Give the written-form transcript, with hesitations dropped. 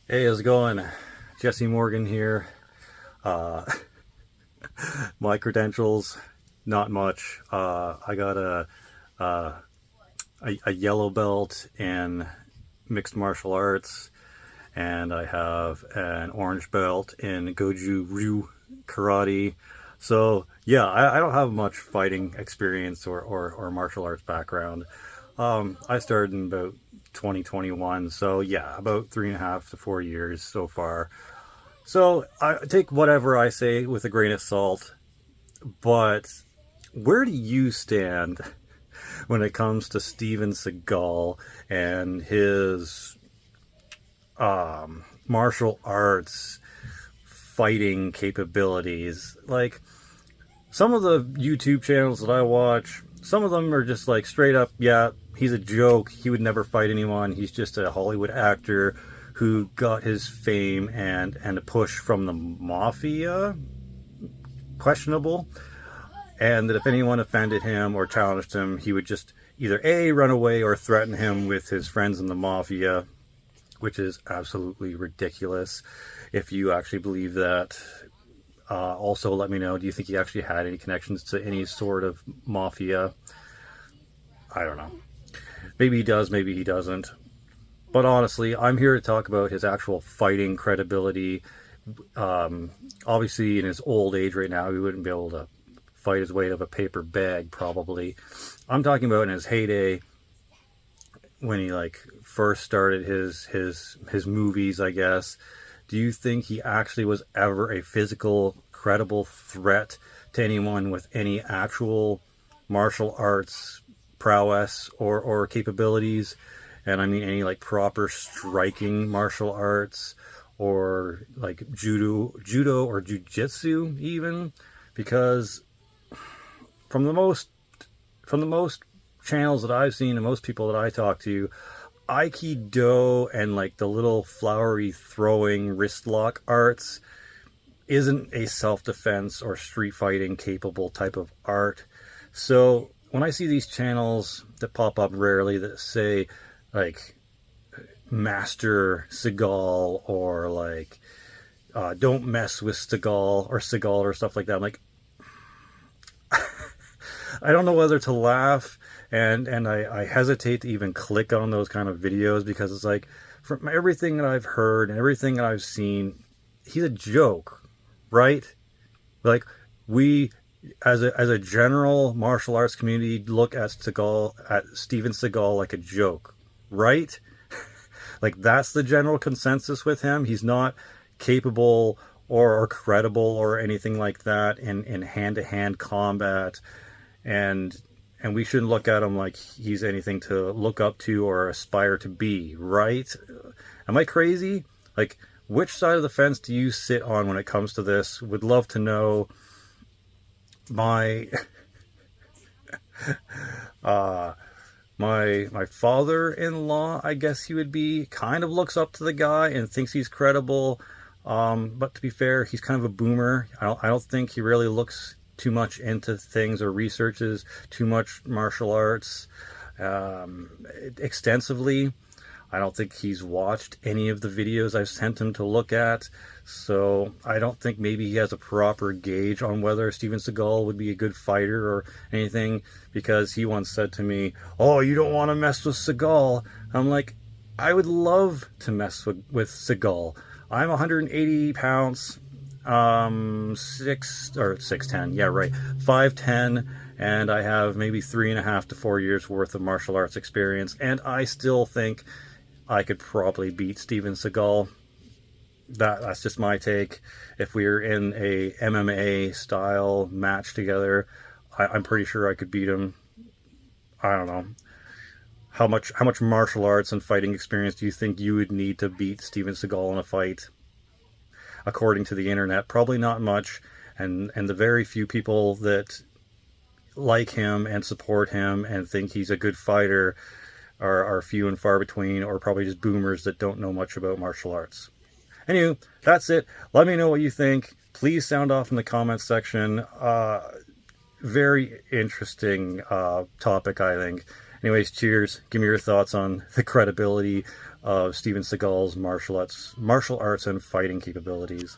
Hey, how's it going? Jesse Morgan here. Uh, my credentials, not much. I got uh, a yellow belt in mixed martial arts, and I have an orange belt in Goju Ryu karate. So yeah, I don't have much fighting experience or martial arts background. I started in about 2021, so yeah, about 3.5 to 4 years so far. So I take whatever I say with a grain of salt, but where do you stand when it comes to Steven Seagal and his martial arts fighting capabilities? Like, some of the YouTube channels that I watch, some of them are just like straight up, yeah, he's a joke. He would never fight anyone. He's just a Hollywood actor who got his fame and a push from the mafia, questionable, and that if anyone offended him or challenged him, he would just either A, run away or threaten him with his friends in the mafia, which is absolutely ridiculous if you actually believe that. Also, let me know, do you think he actually had any connections to any sort of mafia? I don't know. Maybe he does, maybe he doesn't. But honestly, I'm here to talk about his actual fighting credibility. Obviously, in his old age right now, he wouldn't be able to fight his weight of a paper bag, probably. I'm talking about in his heyday, when he like first started his movies, I guess. Do you think he actually was ever a physical, credible threat to anyone with any actual martial arts prowess or capabilities? And I mean any like proper striking martial arts or like judo or jujitsu even, because from the most from the most channels that I've seen and most people that I talk to, Aikido and like the little flowery throwing wrist lock arts isn't a self-defense or street fighting capable type of art. So when I see these channels that pop up rarely that say like Master Seagal or like don't mess with Seagal or stuff like that, I'm like, I don't know whether to laugh, and I hesitate to even click on those kind of videos, because it's like, from everything that I've heard and everything that I've seen, he's a joke, right? Like, we as a general martial arts community look at Steven Seagal like a joke, right? Like, that's the general consensus with him. He's not capable or credible or anything like that in hand-to-hand combat, and we shouldn't look at him like he's anything to look up to or aspire to be, right? Am I crazy? Like, which side of the fence do you sit on when it comes to this? Would love to know. My uh my father-in-law, I guess he would be, kind of looks up to the guy and thinks he's credible. But to be fair, he's kind of a boomer. I don't think he really looks too much into things or researches too much martial arts extensively. I don't think he's watched any of the videos I've sent him to look at, so I don't think maybe he has a proper gauge on whether Steven Seagal would be a good fighter or anything, because he once said to me, "Oh, you don't want to mess with Seagal." I'm like, I would love to mess with Seagal. I'm 180 pounds, 6'10", yeah, right, 5'10", and I have maybe 3.5 to 4 years worth of martial arts experience, and I still think I could probably beat Steven Seagal. That's just my take. If we were in a MMA style match together, I'm pretty sure I could beat him. I don't know. How much martial arts and fighting experience do you think you would need to beat Steven Seagal in a fight? According to the internet, probably not much, and the very few people that like him and support him and think he's a good fighter are few and far between, or probably just boomers that don't know much about martial arts. Anyway, that's it. Let me know what you think. Please sound off in the comments section. Very interesting topic, I think. Anyways, cheers. Give me your thoughts on the credibility of Steven Seagal's martial arts and fighting capabilities.